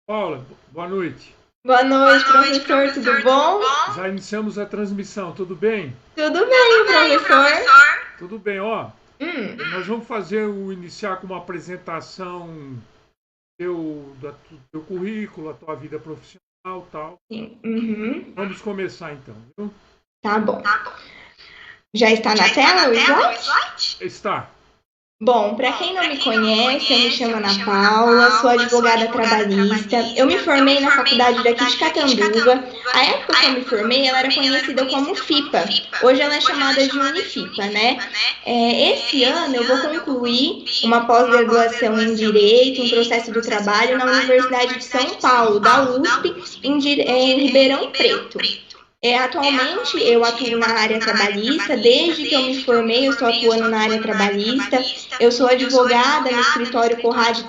Paula, boa noite. Boa noite, professor, tudo bom? Já iniciamos a transmissão, tudo bem? Tudo bem, professor? Tudo bem, ó. Nós vamos iniciar com uma apresentação do teu currículo, a tua vida profissional e tal. Sim. Uhum. Vamos começar então, viu? Tá bom. Já está na tela o slide? Está. Bom, para quem não me conhece, eu me chamo Ana Paula, sou advogada trabalhista. Eu me formei na faculdade daqui de Catanduva. A época que eu me formei, ela era conhecida como FIPA. Hoje ela é chamada de Unifipa, né? Esse ano eu vou concluir uma pós-graduação em Direito, em Processo do Trabalho, na Universidade de São Paulo, da USP, em Ribeirão Preto. Atualmente eu atuo na área trabalhista, desde que eu me formei eu estou atuando na área trabalhista. Eu sou advogada no escritório Corrade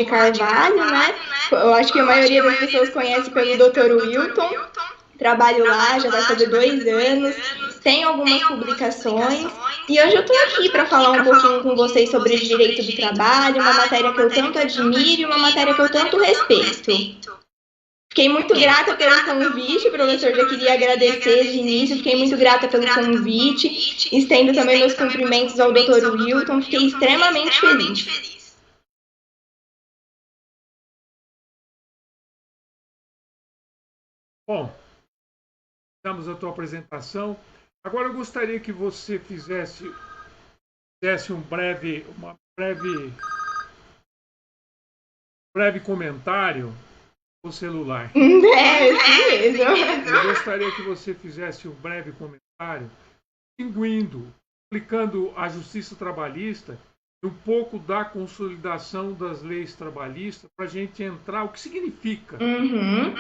Carvalho, né? Eu acho que a maioria das pessoas conhece pelo Dr. Wilton. Trabalho lá, já vai fazer 2 anos. Tenho algumas publicações e hoje eu estou aqui para falar um pouquinho com vocês sobre direito do trabalho, uma matéria que eu tanto admiro e uma matéria que eu tanto respeito. Fiquei muito grata pelo convite, professor, já queria agradecer de início, fiquei muito grata pelo convite, estendo também meus cumprimentos ao Dr. Wilton, fiquei extremamente feliz. Bom, damos a tua apresentação. Agora eu gostaria que você fizesse um breve comentário o celular. Isso mesmo. Eu gostaria que você fizesse um breve comentário, explicando a justiça trabalhista e um pouco da consolidação das leis trabalhistas, para a gente entrar, o que significa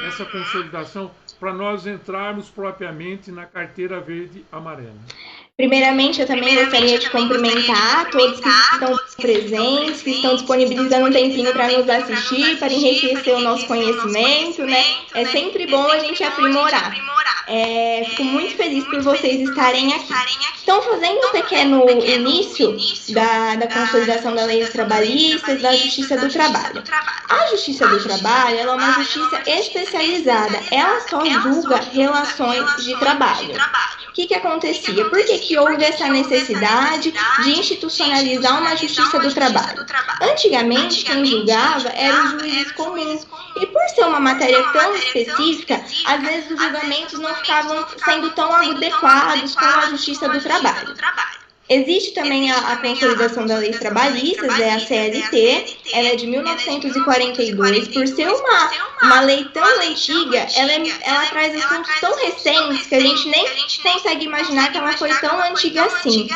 essa consolidação, para nós entrarmos propriamente na carteira verde-amarela. Primeiramente, eu também gostaria de cumprimentar todos que estão presentes, que estão disponibilizando um tempinho para nos assistir, para enriquecer o nosso conhecimento, né? É sempre bom a gente aprimorar. Fico muito feliz por vocês estarem aqui. Então, fazendo um pequeno início da consolidação das leis trabalhistas, da Justiça do Trabalho. A Justiça do Trabalho ela é uma justiça especializada, ela só julga relações de trabalho. O que acontecia? Por que houve essa necessidade de institucionalizar uma justiça do trabalho? Antigamente, quem julgava eram os juízes comuns. E por ser uma matéria tão específica, às vezes os julgamentos não ficavam sendo tão adequados com a justiça do trabalho. Existe também a consolidação das leis trabalhistas, a CLT, ela é de 1942, por ser uma lei tão antiga, ela traz assuntos tão recentes que a gente nem consegue imaginar que ela foi tão antiga assim.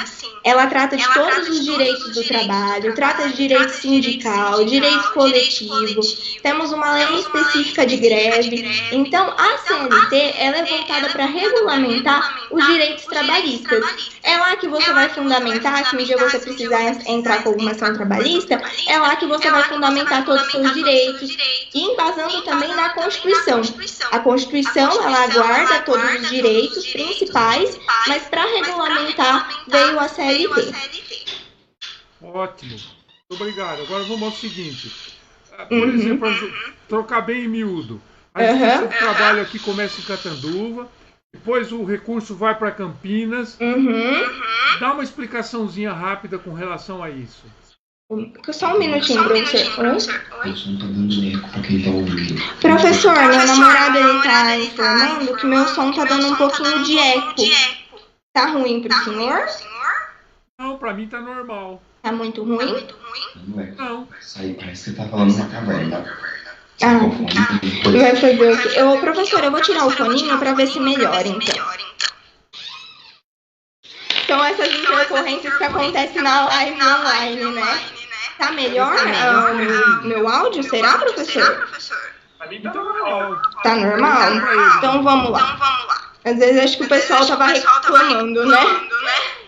Ela trata de todos os direitos do trabalho, trata de direito sindical, direito coletivo, temos uma lei específica de greve. Então, a CLT ela é voltada para regulamentar os direitos trabalhistas. É lá que você vai fundamentar, se um dia você precisar entrar com alguma ação trabalhista, é lá que você vai fundamentar todos os seus direitos, e embasando também na Constituição. A Constituição, ela aguarda todos os direitos principais, mas para regulamentar veio a CLT. Ótimo, muito obrigado. Agora vamos ao seguinte, por exemplo, trocar bem em miúdo. A Justiça do Trabalho aqui começa em Catanduva, depois o recurso vai para Campinas. Dá uma explicaçãozinha rápida com relação a isso. Só um minutinho, professor. Professor, meu namorado está informando que meu som está dando um pouquinho de eco. Tá ruim para o senhor? Não, para mim tá normal. Tá muito ruim? Não. Parece que tá falando na caverna. Vai fazer o quê? Professor, eu vou tirar o foninho para ver se melhora, então. São essas intercorrências que acontecem na live online, né? Tá melhor meu áudio? Será, professor? Pra mim tá normal. Tá normal? Então vamos lá. Às vezes acho que o pessoal tava reclamando, né?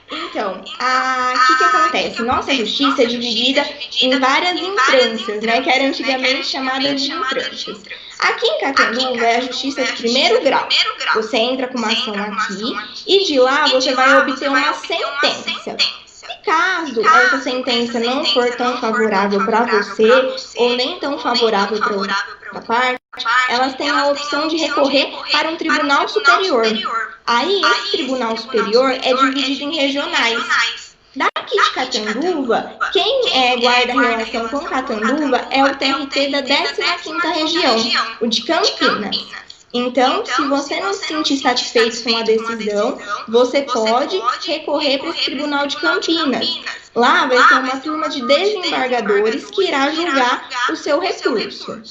Então, o que acontece? Nossa justiça é dividida em várias instâncias, né? Que eram antigamente chamadas de instâncias. Aqui em Catanduva é a justiça de primeiro grau. Você entra com uma ação aqui e de lá você vai obter uma sentença. E Caso essa sentença não for tão favorável para você ou nem tão favorável para outra parte, elas têm a opção de recorrer para um tribunal superior. Aí, esse tribunal superior é dividido em regionais. Daqui de Catanduva, quem guarda relação com Catanduva é o TRT da 15ª região, o de Campinas. Então, se você não se sentir satisfeito com a decisão, você pode recorrer para esse tribunal de Campinas. Lá vai ter uma turma de desembargadores que irá julgar o seu recurso.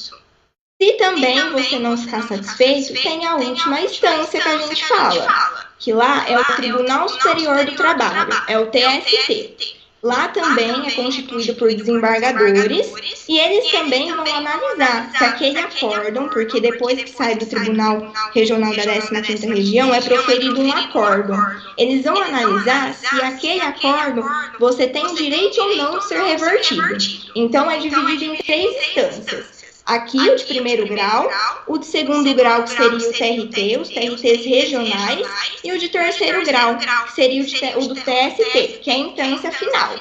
Se também você não ficar satisfeito, tem a última instância que a gente fala, que lá é o Tribunal Superior do Trabalho, é o TST. Lá também é constituído por desembargadores e eles também vão analisar se aquele acórdão, porque depois que sai do Tribunal Regional da 15ª Região é proferido um acórdão. Eles vão analisar se aquele acórdão você tem direito ou não de ser revertido. Então é dividido em 3 instâncias. Aqui o de primeiro grau, o de segundo grau, que seria o TRT, os TRTs regionais, e o de terceiro grau, que seria o do TST, que é a instância final.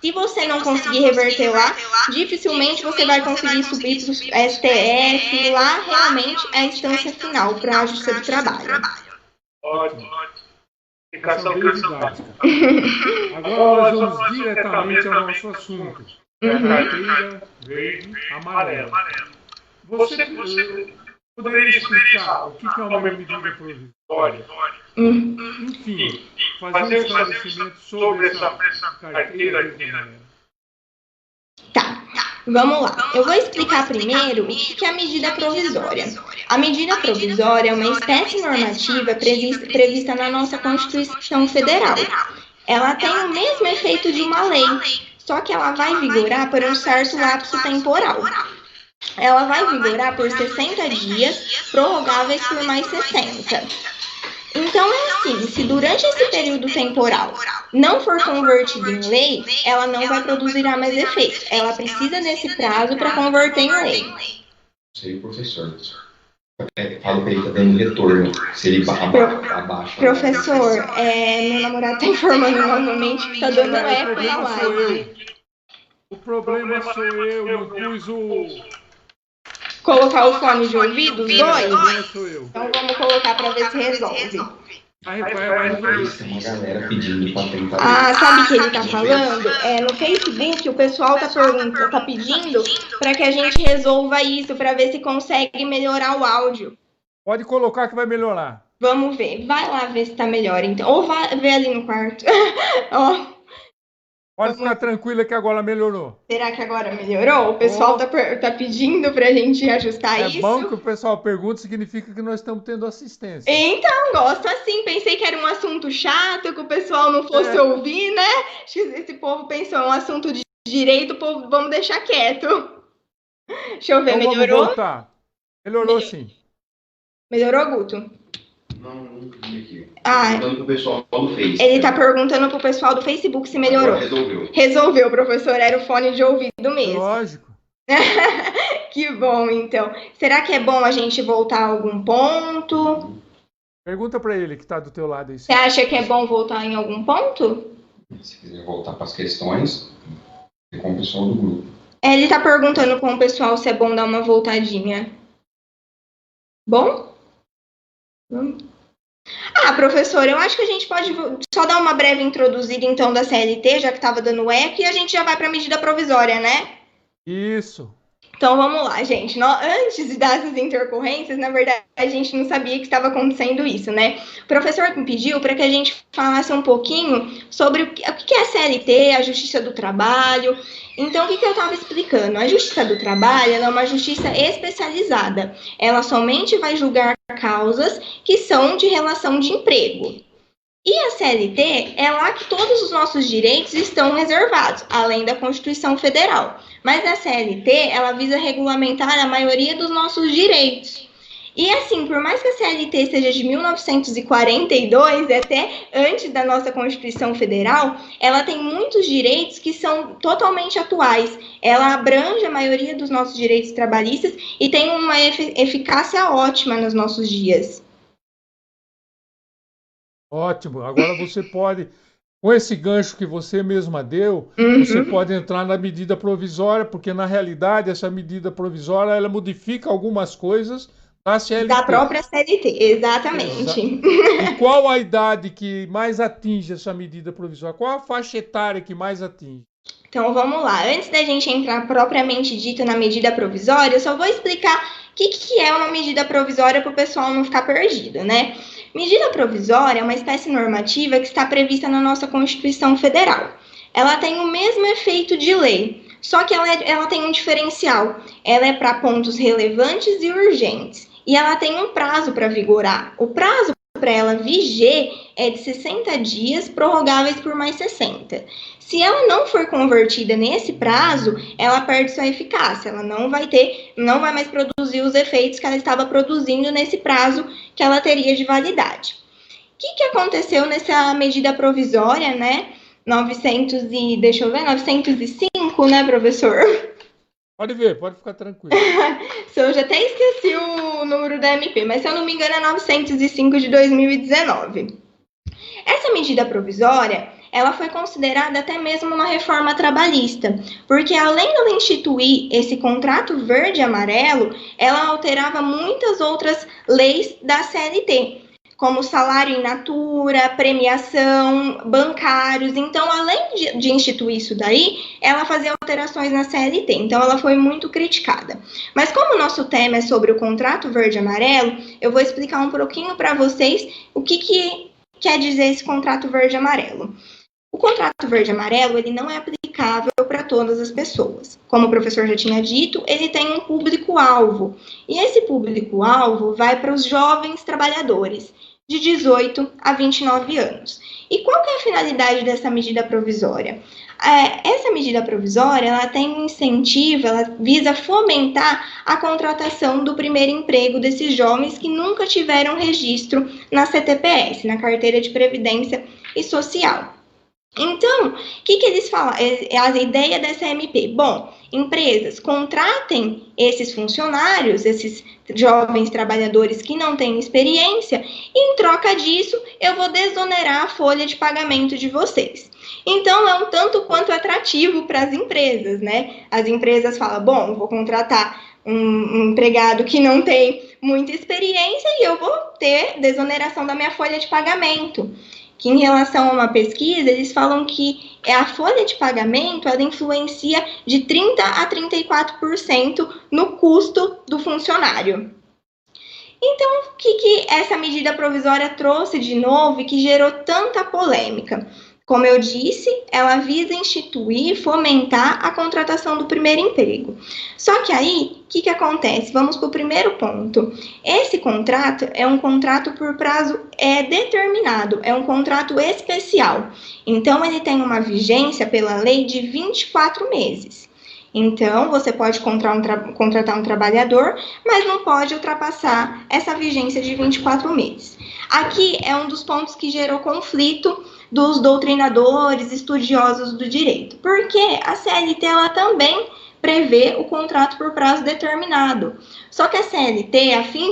Se você não conseguir reverter lá, dificilmente você vai conseguir subir para o STF, lá realmente é a instância final para a Justiça do Trabalho. Ótimo. Explicação bem didática. Agora nós vamos diretamente ao nosso assunto. Carteira verde, amarela. Você poderia explicar o que é uma medida provisória? Enfim, fazer um esclarecimento sobre essa carteira verde e amarela. Tá, vamos lá. Eu vou explicar primeiro o que é a medida provisória. A medida provisória é uma espécie normativa prevista na nossa Constituição Federal. Ela tem o mesmo efeito de uma lei, só que ela vai vigorar por um certo lapso temporal. Ela vai vigorar por 60 dias, prorrogáveis por mais 60. Então é assim, se durante esse período temporal não for convertida em lei, ela não vai produzir mais efeito. Ela precisa desse prazo para converter em lei. Sei, professor. Falo que ele está dando retorno, se ele abaixa. Professor, meu namorado está informando novamente que está dando eco na live. O problema sou eu, não pus Colocar o fone de ouvido, os dois? Sou eu. Então vamos colocar para ver se resolve. Tem uma galera pedindo para tentar. Ah, sabe o que ele está falando? No Facebook o pessoal tá pedindo para que a gente resolva isso, para ver se consegue melhorar o áudio. Pode colocar que vai melhorar. Vamos ver. Vai lá ver se tá melhor, então. Ou vai ver ali no quarto. Ó. Pode ficar tranquila que agora melhorou. Será que agora melhorou? O pessoal tá pedindo pra gente ajustar isso. É bom que o pessoal pergunta, significa que nós estamos tendo assistência. Então, gosto assim. Pensei que era um assunto chato, que o pessoal não fosse ouvir, né? Esse povo pensou, é um assunto de direito, o povo, vamos deixar quieto. Deixa eu ver, então, melhorou? Vamos voltar. Melhorou sim. Melhorou, Guto? Não vi aqui. Perguntando pro pessoal do Facebook. Ele tá perguntando pro pessoal do Facebook se melhorou. Agora Resolveu, professor. Era o fone de ouvido mesmo. Lógico. Que bom, então. Será que é bom a gente voltar a algum ponto? Pergunta pra ele que tá do teu lado aí. Você acha que é bom voltar em algum ponto? Se quiser voltar para as questões, é com o pessoal do grupo. Ele tá perguntando com o pessoal se é bom dar uma voltadinha. Bom? Professor, eu acho que a gente pode só dar uma breve introduzida, então, da CLT, já que estava dando eco, e a gente já vai para a medida provisória, né? Isso. Então, vamos lá, gente. Antes dessas intercorrências, na verdade, a gente não sabia que estava acontecendo isso, né? O professor me pediu para que a gente falasse um pouquinho sobre o que é a CLT, a Justiça do Trabalho. Então, o que eu estava explicando? A Justiça do Trabalho ela é uma justiça especializada. Ela somente vai julgar causas que são de relação de emprego. E a CLT é lá que todos os nossos direitos estão reservados, além da Constituição Federal. Mas a CLT, ela visa regulamentar a maioria dos nossos direitos. E assim, por mais que a CLT seja de 1942, até antes da nossa Constituição Federal, ela tem muitos direitos que são totalmente atuais. Ela abrange a maioria dos nossos direitos trabalhistas e tem uma eficácia ótima nos nossos dias. Ótimo. Agora você pode Com esse gancho que você mesma deu, você pode entrar na medida provisória, porque na realidade essa medida provisória ela modifica algumas coisas da Da CLT. própria CLT, exatamente. E qual a idade que mais atinge essa medida provisória? Qual a faixa etária que mais atinge? Então vamos lá. Antes da gente entrar propriamente dito na medida provisória, eu só vou explicar o que é uma medida provisória para o pessoal não ficar perdido, né? Medida provisória é uma espécie normativa que está prevista na nossa Constituição Federal. Ela tem o mesmo efeito de lei, só que ela tem um diferencial. Ela é para pontos relevantes e urgentes. E ela tem um prazo para vigorar. O prazo para ela viger é de 60 dias, prorrogáveis por mais 60. Se ela não for convertida nesse prazo, ela perde sua eficácia. Ela não vai mais produzir os efeitos que ela estava produzindo nesse prazo que ela teria de validade. O que aconteceu nessa medida provisória, né? 905, né, professor? Pode ver, pode ficar tranquilo. Eu já até esqueci o número da MP, mas se eu não me engano é 905 de 2019. Essa medida provisória, ela foi considerada até mesmo uma reforma trabalhista, porque além de ela instituir esse contrato verde e amarelo, ela alterava muitas outras leis da CLT, como salário in natura, premiação, bancários. Então, além de instituir isso daí, ela fazia alterações na CLT. Então, ela foi muito criticada. Mas como o nosso tema é sobre o contrato verde e amarelo, eu vou explicar um pouquinho para vocês o que quer dizer esse contrato verde e amarelo. O contrato verde e amarelo, ele não é aplicável para todas as pessoas. Como o professor já tinha dito, ele tem um público-alvo. E esse público-alvo vai para os jovens trabalhadores, de 18 a 29 anos. E qual que é a finalidade dessa medida provisória? Essa medida provisória, ela tem um incentivo, ela visa fomentar a contratação do primeiro emprego desses jovens que nunca tiveram registro na CTPS, na Carteira de Previdência e Social. Então, o que eles falam? A ideia dessa MP? Bom, empresas contratem esses funcionários, esses jovens trabalhadores que não têm experiência, e em troca disso, eu vou desonerar a folha de pagamento de vocês. Então, é um tanto quanto atrativo para as empresas, né? As empresas falam, bom, vou contratar um empregado que não tem muita experiência e eu vou ter desoneração da minha folha de pagamento. Que em relação a uma pesquisa, eles falam que a folha de pagamento, ela influencia de 30% a 34% no custo do funcionário. Então, o que essa medida provisória trouxe de novo e que gerou tanta polêmica? Como eu disse, ela visa instituir e fomentar a contratação do primeiro emprego. Só que aí, o que acontece? Vamos para o primeiro ponto. Esse contrato é um contrato por prazo determinado, é um contrato especial. Então, ele tem uma vigência pela lei de 24 meses. Então, você pode contratar um trabalhador, mas não pode ultrapassar essa vigência de 24 meses. Aqui é um dos pontos que gerou conflito dos doutrinadores, estudiosos do direito, porque a CLT ela também prevê o contrato por prazo determinado. Só que a CLT, a fim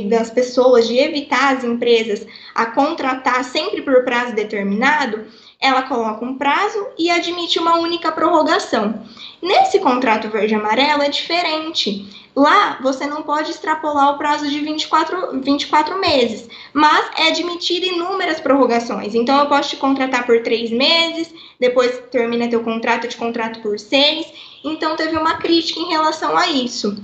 das pessoas, de evitar as empresas a contratar sempre por prazo determinado, ela coloca um prazo e admite uma única prorrogação. Nesse contrato verde e amarelo é diferente. Lá, você não pode extrapolar o prazo de 24 meses, mas é admitido inúmeras prorrogações. Então, eu posso te contratar por 3 meses, depois termina teu contrato, eu te contrato por 6. Então, teve uma crítica em relação a isso.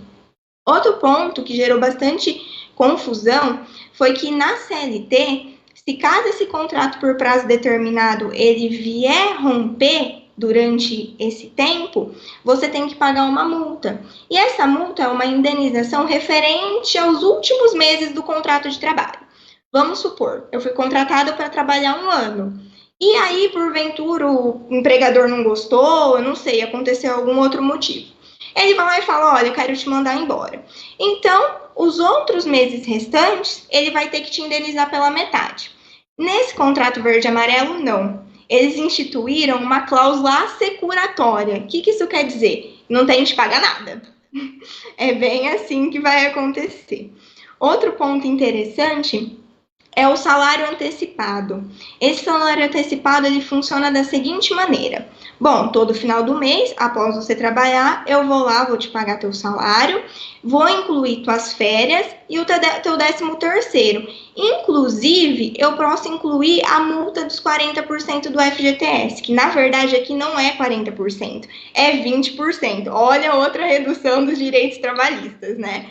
Outro ponto que gerou bastante confusão foi que na CLT, se caso esse contrato por prazo determinado ele vier romper durante esse tempo, você tem que pagar uma multa. E essa multa é uma indenização referente aos últimos meses do contrato de trabalho. Vamos supor, eu fui contratado para trabalhar 1 ano. E aí, porventura, o empregador não gostou, eu não sei, aconteceu algum outro motivo. Ele vai lá e fala, olha, eu quero te mandar embora. Então, os outros meses restantes, ele vai ter que te indenizar pela metade. Nesse contrato verde e amarelo, não. Eles instituíram uma cláusula assecuratória. O que isso quer dizer? Não tem de pagar nada. É bem assim que vai acontecer. Outro ponto interessante é o salário antecipado. Esse salário antecipado, ele funciona da seguinte maneira. Bom, todo final do mês, após você trabalhar, eu vou lá, vou te pagar teu salário, vou incluir tuas férias e o teu 13º. Inclusive, eu posso incluir a multa dos 40% do FGTS, que na verdade aqui não é 40%, é 20%. Olha outra redução dos direitos trabalhistas, né?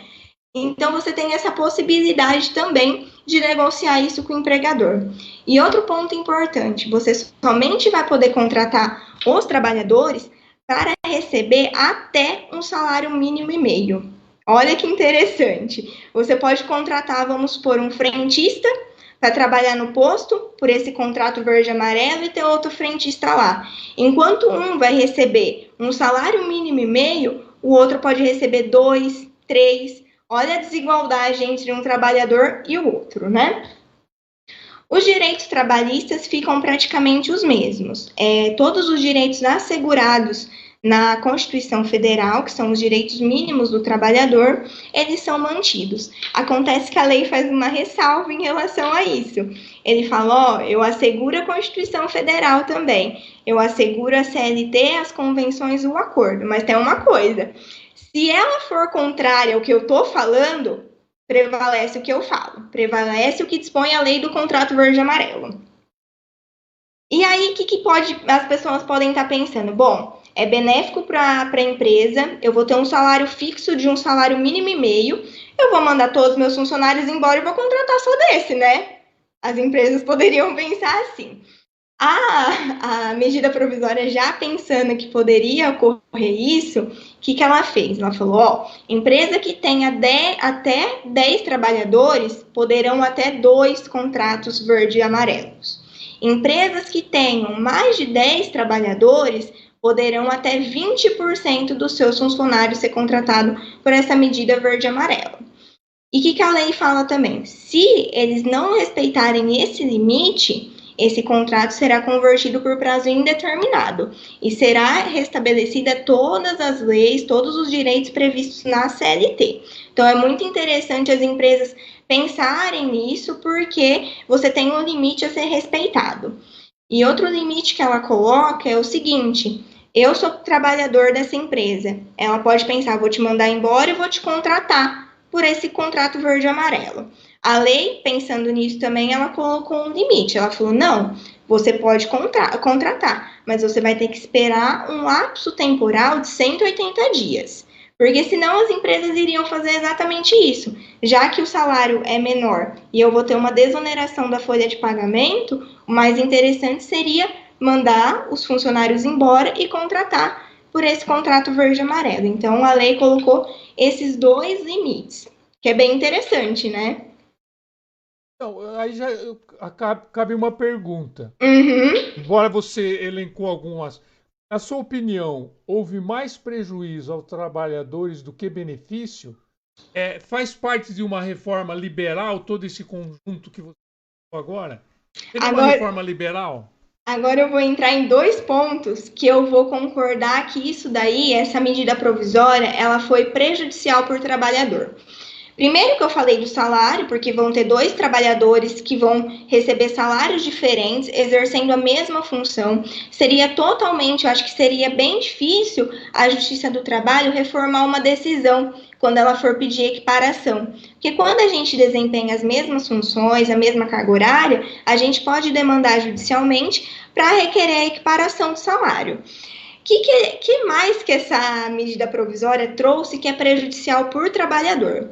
Então, você tem essa possibilidade também de negociar isso com o empregador. E outro ponto importante, você somente vai poder contratar os trabalhadores para receber até um salário mínimo e meio. Olha que interessante. Você pode contratar, vamos supor, um frentista para trabalhar no posto por esse contrato verde e amarelo e ter outro frentista lá. Enquanto um vai receber um salário mínimo e meio, o outro pode receber 2, 3. Olha a desigualdade entre um trabalhador e o outro, né? Os direitos trabalhistas ficam praticamente os mesmos. Todos os direitos assegurados na Constituição Federal, que são os direitos mínimos do trabalhador, eles são mantidos. Acontece que a lei faz uma ressalva em relação a isso. Ele fala, eu asseguro a Constituição Federal também, eu asseguro a CLT, as convenções e o acordo, mas tem uma coisa, se ela for contrária ao que eu estou falando, prevalece o que eu falo, prevalece o que dispõe a lei do contrato verde e amarelo. E aí, o que as pessoas podem estar pensando? Bom, é benéfico para a empresa, eu vou ter um salário fixo de um salário mínimo e meio, eu vou mandar todos os meus funcionários embora e vou contratar só desse, né? As empresas poderiam pensar assim. A medida provisória, já pensando que poderia ocorrer isso, o que ela fez? Ela falou, empresa que tenha até 10 trabalhadores poderão até 2 contratos verde e amarelos. Empresas que tenham mais de 10 trabalhadores poderão até 20% dos seus funcionários ser contratados por essa medida verde e amarela. E o que a lei fala também? Se eles não respeitarem esse limite, esse contrato será convertido por prazo indeterminado e será restabelecida todas as leis, todos os direitos previstos na CLT. Então, é muito interessante as empresas pensarem nisso, porque você tem um limite a ser respeitado. E outro limite que ela coloca é o seguinte, eu sou trabalhador dessa empresa, ela pode pensar, vou te mandar embora e vou te contratar por esse contrato verde e amarelo. A lei, pensando nisso também, ela colocou um limite. Ela falou, não, você pode contratar, mas você vai ter que esperar um lapso temporal de 180 dias. Porque senão as empresas iriam fazer exatamente isso. Já que o salário é menor e eu vou ter uma desoneração da folha de pagamento, o mais interessante seria mandar os funcionários embora e contratar por esse contrato verde e amarelo. Então, a lei colocou esses 2 limites, que é bem interessante, né? Então, aí já cabe uma pergunta. Embora você elencou algumas, na sua opinião, houve mais prejuízo aos trabalhadores do que benefício? Faz parte de uma reforma liberal todo esse conjunto que você falou agora? Seria uma reforma liberal? Agora eu vou entrar em 2 pontos que eu vou concordar que isso daí, essa medida provisória, ela foi prejudicial para o trabalhador. Primeiro que eu falei do salário, porque vão ter 2 trabalhadores que vão receber salários diferentes, exercendo a mesma função. Seria totalmente, eu acho que seria bem difícil a Justiça do Trabalho reformar uma decisão quando ela for pedir equiparação. Porque quando a gente desempenha as mesmas funções, a mesma carga horária, a gente pode demandar judicialmente para requerer a equiparação do salário. Que mais que essa medida provisória trouxe que é prejudicial por trabalhador?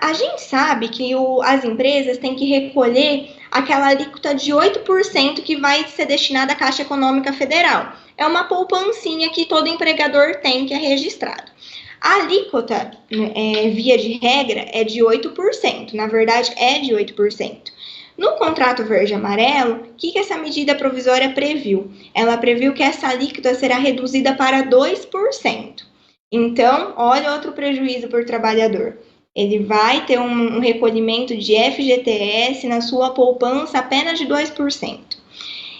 A gente sabe que as empresas têm que recolher aquela alíquota de 8% que vai ser destinada à Caixa Econômica Federal. É uma poupancinha que todo empregador tem, que é registrado. A alíquota, via de regra, é de 8%. Na verdade, é de 8%. No contrato verde e amarelo, o que essa medida provisória previu? Ela previu que essa alíquota será reduzida para 2%. Então, olha outro prejuízo por trabalhador. Ele vai ter um recolhimento de FGTS na sua poupança apenas de 2%.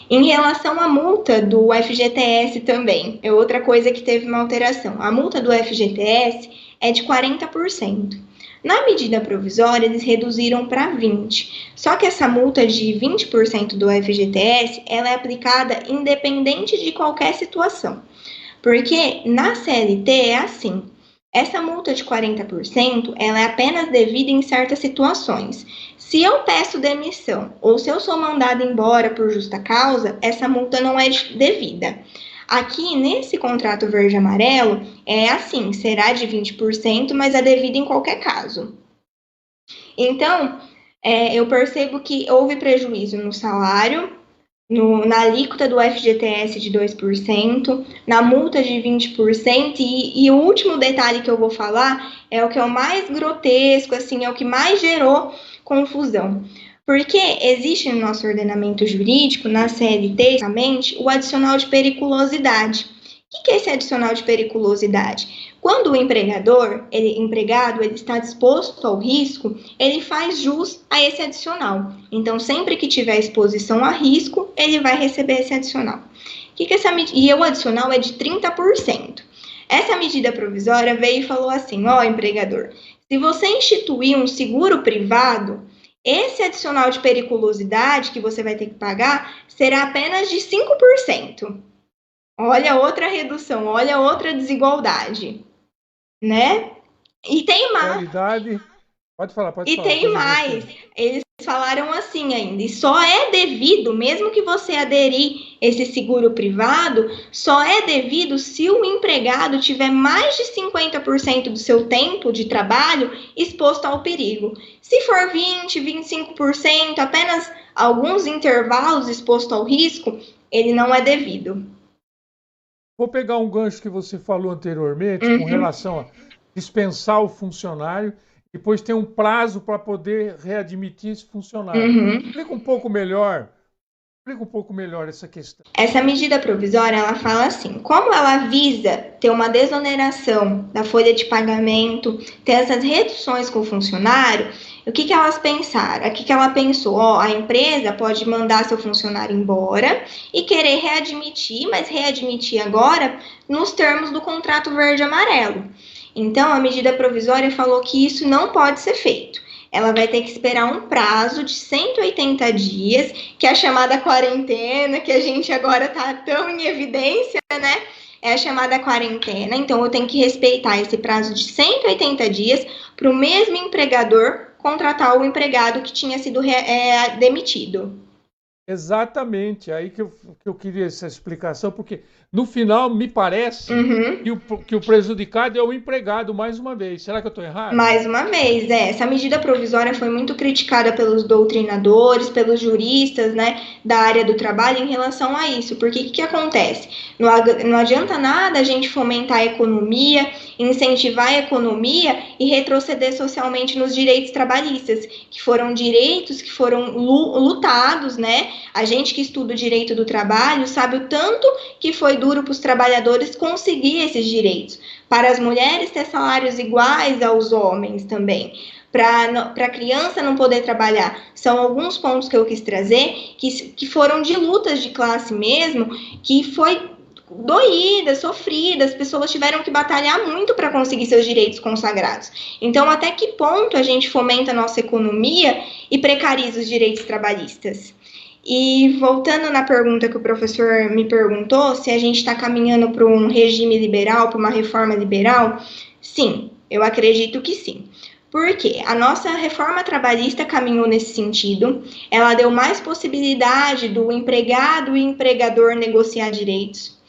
Em relação à multa do FGTS também, é outra coisa que teve uma alteração. A multa do FGTS é de 40%. Na medida provisória, eles reduziram para 20%. Só que essa multa de 20% do FGTS, ela é aplicada independente de qualquer situação. Porque na CLT é assim, essa multa de 40%, ela é apenas devida em certas situações. Se eu peço demissão ou se eu sou mandada embora por justa causa, essa multa não é devida. Aqui, nesse contrato verde-amarelo, é assim, será de 20%, mas é devido em qualquer caso. Então, eu percebo que houve prejuízo no salário, na alíquota do FGTS de 2%, na multa de 20%, e o último detalhe que eu vou falar é o que é o mais grotesco, assim, é o que mais gerou confusão. Porque existe no nosso ordenamento jurídico, na CLT, o adicional de periculosidade. O que é esse adicional de periculosidade? Quando o empregado ele está disposto ao risco, ele faz jus a esse adicional. Então, sempre que tiver exposição a risco, ele vai receber esse adicional. E o adicional é de 30%. Essa medida provisória veio e falou assim, empregador, se você instituir um seguro privado, esse adicional de periculosidade que você vai ter que pagar será apenas de 5%. Olha outra redução, olha outra desigualdade, né? E tem mais. Qualidade. Pode falar. E tem mais. Eles falaram assim ainda, e só é devido, mesmo que você aderir esse seguro privado, só é devido se o empregado tiver mais de 50% do seu tempo de trabalho exposto ao perigo. Se for 20%, 25%, apenas alguns intervalos exposto ao risco, ele não é devido. Vou pegar um gancho que você falou anteriormente, com relação a dispensar o funcionário, depois tem um prazo para poder readmitir esse funcionário. Explica um pouco melhor essa questão. Essa medida provisória, ela fala assim, como ela visa ter uma desoneração da folha de pagamento, ter essas reduções com o funcionário, o que elas pensaram? O que ela pensou? A empresa pode mandar seu funcionário embora e querer readmitir, mas readmitir agora nos termos do contrato verde-amarelo. Então, a medida provisória falou que isso não pode ser feito. Ela vai ter que esperar um prazo de 180 dias, que é a chamada quarentena, que a gente agora está tão em evidência, né? É a chamada quarentena. Então, eu tenho que respeitar esse prazo de 180 dias para o mesmo empregador contratar o empregado que tinha sido demitido. Exatamente, aí que eu queria essa explicação, porque no final me parece que o prejudicado é o empregado, mais uma vez. Será que eu estou errado? Mais uma vez, essa medida provisória foi muito criticada pelos doutrinadores, pelos juristas, né, da área do trabalho em relação a isso, porque o que acontece? Não adianta nada a gente fomentar a economia, incentivar a economia e retroceder socialmente nos direitos trabalhistas, que foram direitos que foram lutados, né? A gente que estuda o direito do trabalho sabe o tanto que foi duro para os trabalhadores conseguir esses direitos. Para as mulheres ter salários iguais aos homens também. Para a criança não poder trabalhar. São alguns pontos que eu quis trazer que foram de lutas de classe mesmo, que foi doída, sofrida, as pessoas tiveram que batalhar muito para conseguir seus direitos consagrados. Então, até que ponto a gente fomenta a nossa economia e precariza os direitos trabalhistas? E voltando na pergunta que o professor me perguntou, se a gente está caminhando para um regime liberal, para uma reforma liberal, sim, eu acredito que sim. Por quê? A nossa reforma trabalhista caminhou nesse sentido, ela deu mais possibilidade do empregado e empregador negociar direitos.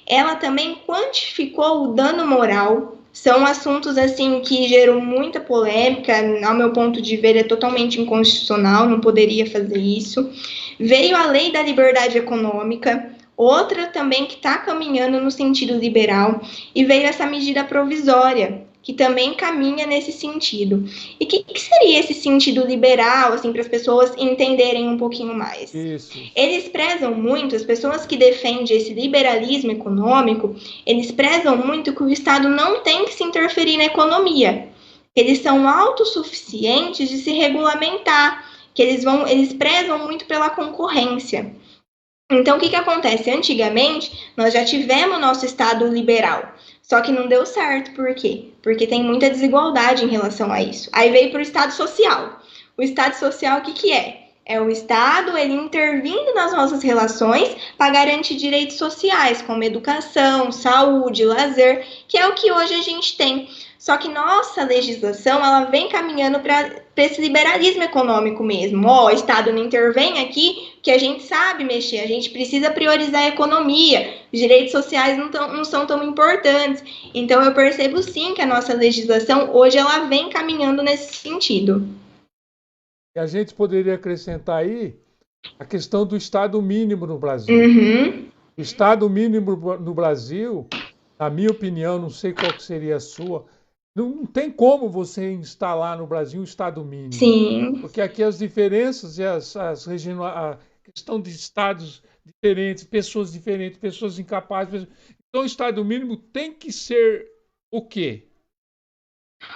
Ela também quantificou o dano moral. São assuntos assim que geram muita polêmica, ao meu ponto de ver é totalmente inconstitucional, não poderia fazer isso. Veio a lei da liberdade econômica, outra também que está caminhando no sentido liberal, e veio essa medida provisória, que também caminha nesse sentido. E o que seria esse sentido liberal, assim, para as pessoas entenderem um pouquinho mais? Isso. Eles prezam muito, as pessoas que defendem esse liberalismo econômico, eles prezam muito que o Estado não tem que se interferir na economia. Eles são autossuficientes de se regulamentar, que eles prezam muito pela concorrência. Então, o que acontece? Antigamente, nós já tivemos nosso Estado liberal. Só que não deu certo, por quê? Porque tem muita desigualdade em relação a isso. Aí veio para o Estado Social. O Estado Social, o que que é? É o Estado, ele intervindo nas nossas relações para garantir direitos sociais, como educação, saúde, lazer, que é o que hoje a gente tem. Só que nossa legislação, ela vem caminhando para esse liberalismo econômico mesmo. Ó, o Estado não intervém aqui, que a gente sabe mexer, a gente precisa priorizar a economia, os direitos sociais não são tão importantes. Então eu percebo sim que a nossa legislação hoje ela vem caminhando nesse sentido. E a gente poderia acrescentar aí a questão do Estado mínimo no Brasil. O Estado mínimo no Brasil, na minha opinião, não sei qual que seria a sua, não tem como você instalar no Brasil um Estado mínimo. Sim. Porque aqui as diferenças e a questão de estados diferentes, pessoas incapazes. Então o Estado mínimo tem que ser o quê?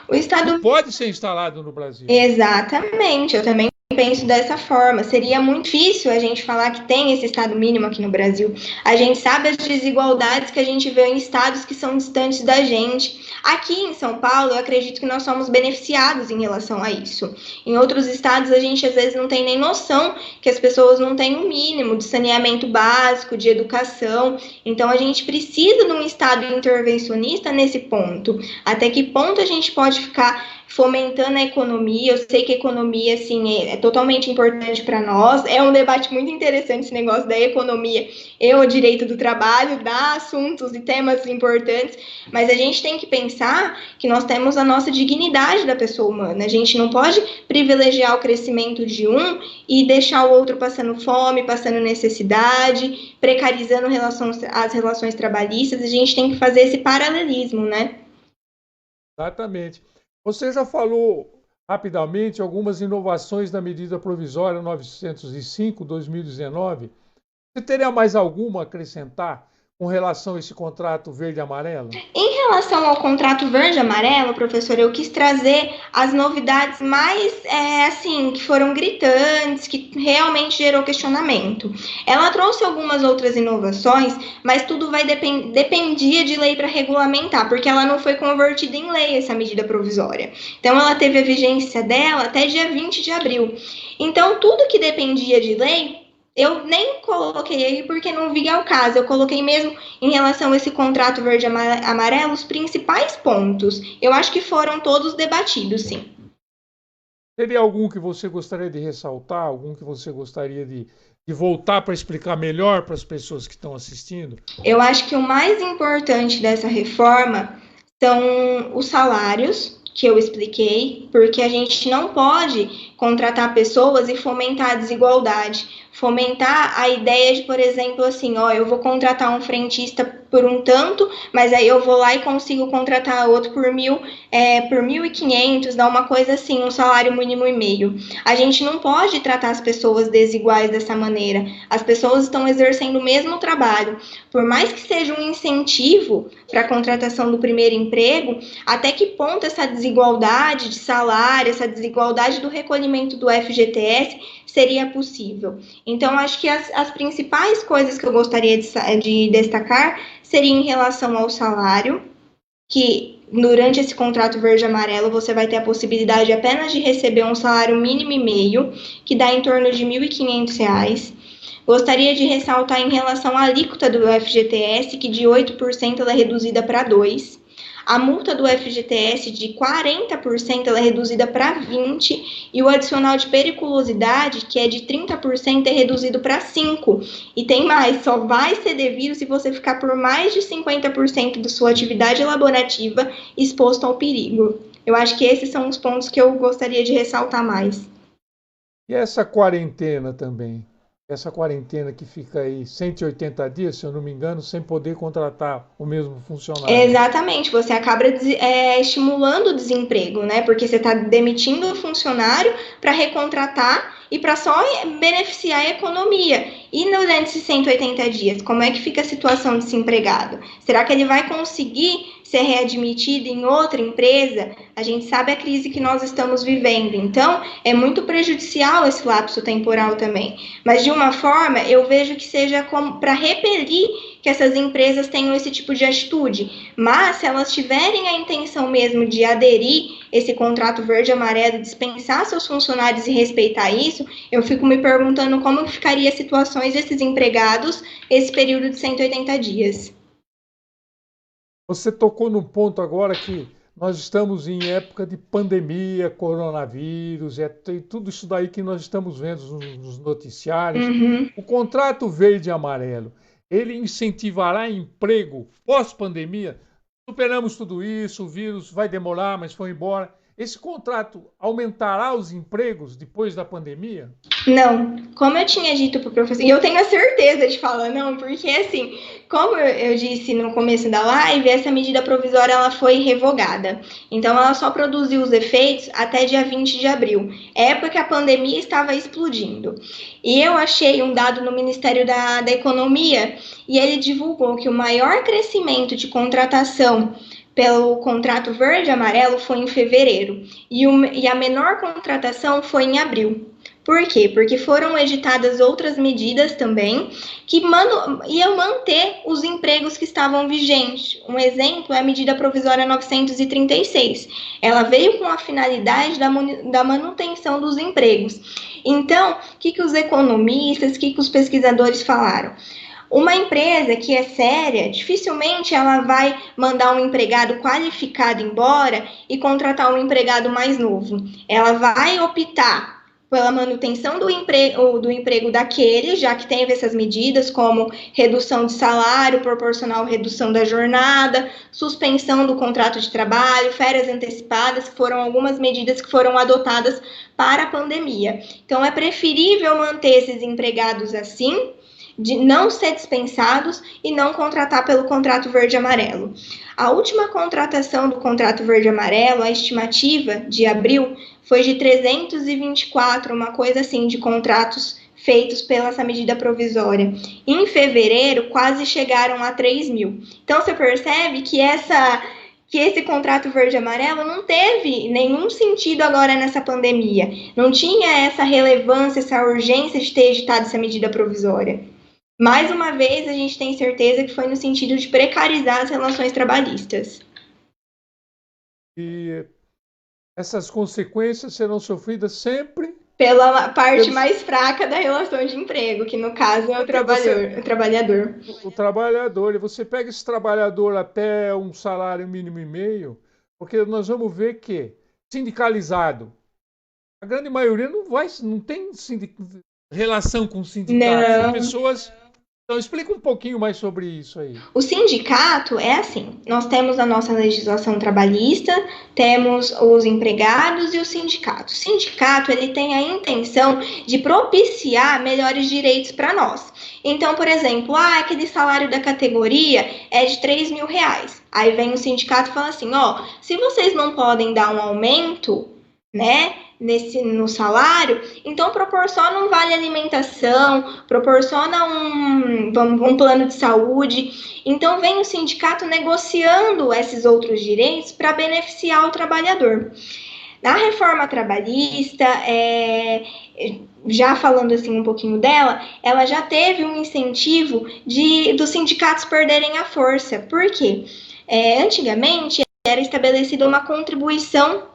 O Estado não pode ser instalado no Brasil. Exatamente, eu também penso dessa forma. Seria muito difícil a gente falar que tem esse Estado mínimo aqui no Brasil. A gente sabe as desigualdades que a gente vê em estados que são distantes da gente. Aqui em São Paulo, eu acredito que nós somos beneficiados em relação a isso. Em outros estados, a gente às vezes não tem nem noção que as pessoas não têm o mínimo de saneamento básico, de educação. Então, a gente precisa de um Estado intervencionista nesse ponto. Até que ponto a gente pode ficar fomentando a economia? Eu sei que a economia, assim, é totalmente importante para nós. É um debate muito interessante esse negócio da economia e o direito do trabalho, dá assuntos e temas importantes, mas a gente tem que pensar que nós temos a nossa dignidade da pessoa humana. A gente não pode privilegiar o crescimento de um e deixar o outro passando fome, passando necessidade, precarizando as relações trabalhistas. A gente tem que fazer esse paralelismo, né? Exatamente. Você já falou rapidamente algumas inovações da medida provisória 905/2019. Você teria mais alguma a acrescentar com relação a esse contrato verde-amarelo? Em relação ao contrato verde-amarelo, professor, eu quis trazer as novidades mais, assim, que foram gritantes, que realmente gerou questionamento. Ela trouxe algumas outras inovações, mas tudo dependia de lei para regulamentar, porque ela não foi convertida em lei, essa medida provisória. Então, ela teve a vigência dela até dia 20 de abril. Então, tudo que dependia de lei, eu nem coloquei aí porque não vi ao caso. Eu coloquei mesmo em relação a esse contrato verde-amarelo os principais pontos. Eu acho que foram todos debatidos, sim. Teria algum que você gostaria de ressaltar? Algum que você gostaria de voltar para explicar melhor para as pessoas que estão assistindo? Eu acho que o mais importante dessa reforma são os salários, que eu expliquei, porque a gente não pode contratar pessoas e fomentar a desigualdade. Fomentar a ideia de, por exemplo, assim, ó, eu vou contratar um frentista por um tanto, mas aí eu vou lá e consigo contratar outro por 1.500, dá uma coisa assim, um salário mínimo e meio. A gente não pode tratar as pessoas desiguais dessa maneira. As pessoas estão exercendo o mesmo trabalho. Por mais que seja um incentivo para a contratação do primeiro emprego, até que ponto essa desigualdade de salário, essa desigualdade do recolhimento do FGTS seria possível? Então, acho que as principais coisas que eu gostaria de destacar seriam em relação ao salário, que durante esse contrato verde-amarelo você vai ter a possibilidade apenas de receber um salário mínimo e meio, que dá em torno de R$ 1.500. Gostaria de ressaltar em relação à alíquota do FGTS, que de 8% ela é reduzida para 2%. A multa do FGTS de 40% ela é reduzida para 20%, e o adicional de periculosidade, que é de 30%, é reduzido para 5%. E tem mais, só vai ser devido se você ficar por mais de 50% da sua atividade laborativa exposto ao perigo. Eu acho que esses são os pontos que eu gostaria de ressaltar mais. E essa quarentena também? Essa quarentena que fica aí 180 dias, se eu não me engano, sem poder contratar o mesmo funcionário. Exatamente, você acaba estimulando o desemprego, né? Porque você está demitindo o funcionário para recontratar e para só beneficiar a economia. E durante esses 180 dias, como é que fica a situação desse empregado? Será que ele vai conseguir ser readmitido em outra empresa? A gente sabe a crise que nós estamos vivendo, então é muito prejudicial esse lapso temporal também. Mas de uma forma, eu vejo que seja para repelir que essas empresas tenham esse tipo de atitude. Mas, se elas tiverem a intenção mesmo de aderir esse contrato verde-amarelo, dispensar seus funcionários e respeitar isso, eu fico me perguntando como ficaria as situações desses empregados esse período de 180 dias. Você tocou num ponto agora que nós estamos em época de pandemia, coronavírus, tudo isso daí que nós estamos vendo nos noticiários. O contrato verde e amarelo, ele incentivará emprego pós-pandemia? Superamos tudo isso, o vírus vai demorar, mas foi embora. Esse contrato aumentará os empregos depois da pandemia? Não, como eu tinha dito para o professor, e eu tenho a certeza de falar não, porque assim, como eu disse no começo da live, essa medida provisória ela foi revogada. Então ela só produziu os efeitos até dia 20 de abril, época que a pandemia estava explodindo. E eu achei um dado no Ministério da Economia, e ele divulgou que o maior crescimento de contratação pelo contrato verde e amarelo foi em fevereiro, e a menor contratação foi em abril. Por quê? Porque foram editadas outras medidas também que iam manter os empregos que estavam vigentes. Um exemplo é a medida provisória 936. Ela veio com a finalidade da manutenção dos empregos. Então, o que os economistas, o que os pesquisadores falaram? Uma empresa que é séria, dificilmente ela vai mandar um empregado qualificado embora e contratar um empregado mais novo. Ela vai optar pela manutenção do emprego daquele, já que teve essas medidas como redução de salário proporcional à redução da jornada, suspensão do contrato de trabalho, férias antecipadas, que foram algumas medidas que foram adotadas para a pandemia. Então, é preferível manter esses empregados assim, de não ser dispensados e não contratar pelo contrato verde e amarelo. A última contratação do contrato verde e amarelo, a estimativa de abril, foi de 324, uma coisa assim, de contratos feitos pela essa medida provisória. Em fevereiro, quase chegaram a 3 mil. Então, você percebe que esse contrato verde e amarelo não teve nenhum sentido agora nessa pandemia. Não tinha essa relevância, essa urgência de ter editado essa medida provisória. Mais uma vez, a gente tem certeza que foi no sentido de precarizar as relações trabalhistas. E essas consequências serão sofridas sempre pela parte mais fraca da relação de emprego, que no caso é o trabalhador. O trabalhador. E você pega esse trabalhador até um salário mínimo e meio, porque nós vamos ver que sindicalizado, a grande maioria não tem relação com sindicatos. Não. São pessoas. Então, explica um pouquinho mais sobre isso aí. O sindicato é assim, nós temos a nossa legislação trabalhista, temos os empregados e os sindicatos. O sindicato, ele tem a intenção de propiciar melhores direitos para nós. Então, por exemplo, aquele salário da categoria é de 3 mil reais. Aí vem o sindicato e fala assim, se vocês não podem dar um aumento, né, no salário, então proporciona um vale alimentação, proporciona um plano de saúde. Então vem o sindicato negociando esses outros direitos para beneficiar o trabalhador. Na reforma trabalhista, já falando assim um pouquinho dela, ela já teve um incentivo dos sindicatos perderem a força. Por quê? Antigamente era estabelecida uma contribuição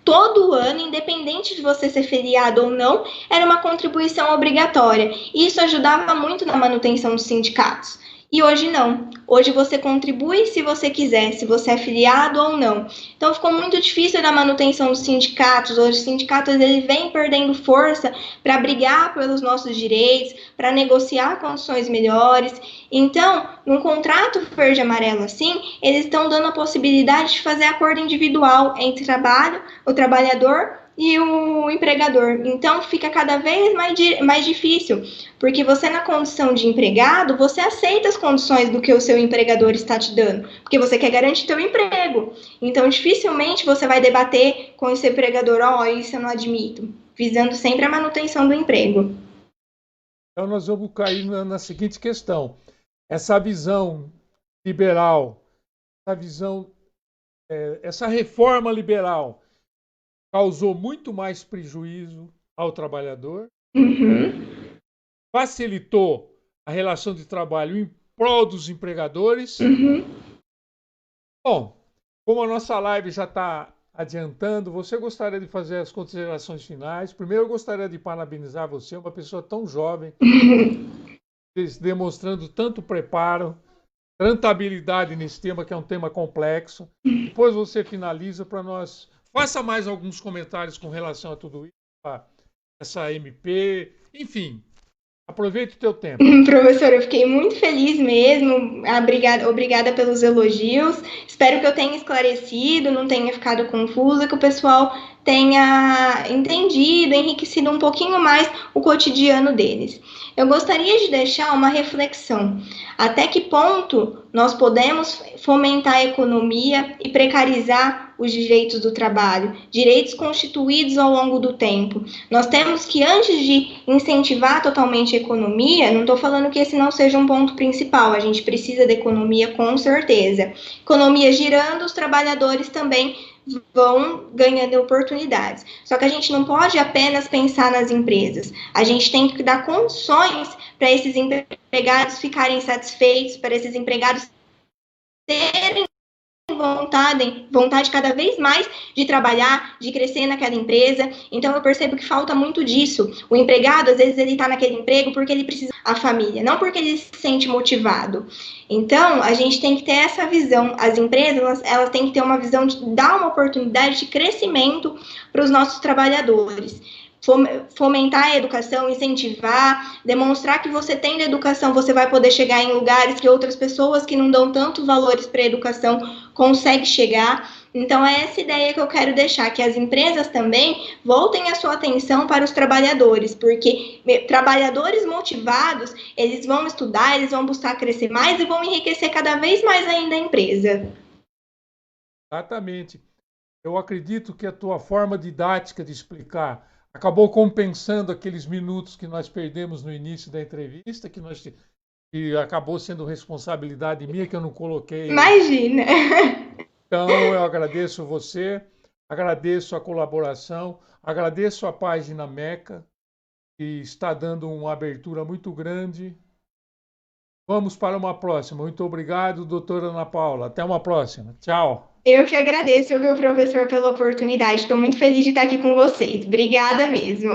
todo ano, independente de você ser filiado ou não, era uma contribuição obrigatória. E isso ajudava muito na manutenção dos sindicatos. E hoje não. Hoje você contribui se você quiser, se você é filiado ou não. Então ficou muito difícil na manutenção dos sindicatos. Hoje os sindicatos eles vêm perdendo força para brigar pelos nossos direitos, para negociar condições melhores. Então, num contrato verde e amarelo assim, eles estão dando a possibilidade de fazer acordo individual entre o trabalhador e o empregador. Então, fica cada vez mais difícil, porque você, na condição de empregado, você aceita as condições do que o seu empregador está te dando, porque você quer garantir seu emprego. Então, dificilmente você vai debater com esse empregador, isso eu não admito, visando sempre a manutenção do emprego. Então, nós vamos cair na seguinte questão. Essa visão liberal, essa reforma liberal causou muito mais prejuízo ao trabalhador, facilitou a relação de trabalho prol dos empregadores. Bom, como a nossa live já está adiantando, você gostaria de fazer as considerações finais? Primeiro, eu gostaria de parabenizar você, uma pessoa tão jovem, demonstrando tanto preparo, tanta habilidade nesse tema, que é um tema complexo. Depois você finaliza para nós. Faça mais alguns comentários com relação a tudo isso, essa MP, enfim. Aproveite o teu tempo. Professor, eu fiquei muito feliz mesmo. Obrigada pelos elogios. Espero que eu tenha esclarecido, não tenha ficado confusa, que o pessoal tenha entendido, enriquecido um pouquinho mais o cotidiano deles. Eu gostaria de deixar uma reflexão. Até que ponto nós podemos fomentar a economia e precarizar os direitos do trabalho, direitos constituídos ao longo do tempo? Nós temos que, antes de incentivar totalmente a economia, não estou falando que esse não seja um ponto principal, a gente precisa da economia com certeza. Economia girando, os trabalhadores também vão ganhando oportunidades. Só que a gente não pode apenas pensar nas empresas. A gente tem que dar condições para esses empregados ficarem satisfeitos, para esses empregados terem vontade cada vez mais de trabalhar, de crescer naquela empresa. Então eu percebo que falta muito disso. O empregado, às vezes, ele está naquele emprego porque ele precisa da família, não porque ele se sente motivado. Então a gente tem que ter essa visão. As empresas, elas têm que ter uma visão de dar uma oportunidade de crescimento para os nossos trabalhadores. Fomentar a educação, incentivar, demonstrar que você tendo educação, você vai poder chegar em lugares que outras pessoas que não dão tanto valores para a educação conseguem chegar. Então é essa ideia que eu quero deixar, que as empresas também voltem a sua atenção para os trabalhadores, porque trabalhadores motivados, eles vão estudar, eles vão buscar crescer mais e vão enriquecer cada vez mais ainda a empresa. Exatamente. Eu acredito que a tua forma didática de explicar acabou compensando aqueles minutos que nós perdemos no início da entrevista, que acabou sendo responsabilidade minha, que eu não coloquei. Imagina! Então, eu agradeço você, agradeço a colaboração, agradeço a página MECA, que está dando uma abertura muito grande. Vamos para uma próxima. Muito obrigado, doutora Ana Paula. Até uma próxima. Tchau. Eu que agradeço, meu professor, pela oportunidade. Estou muito feliz de estar aqui com vocês. Obrigada mesmo.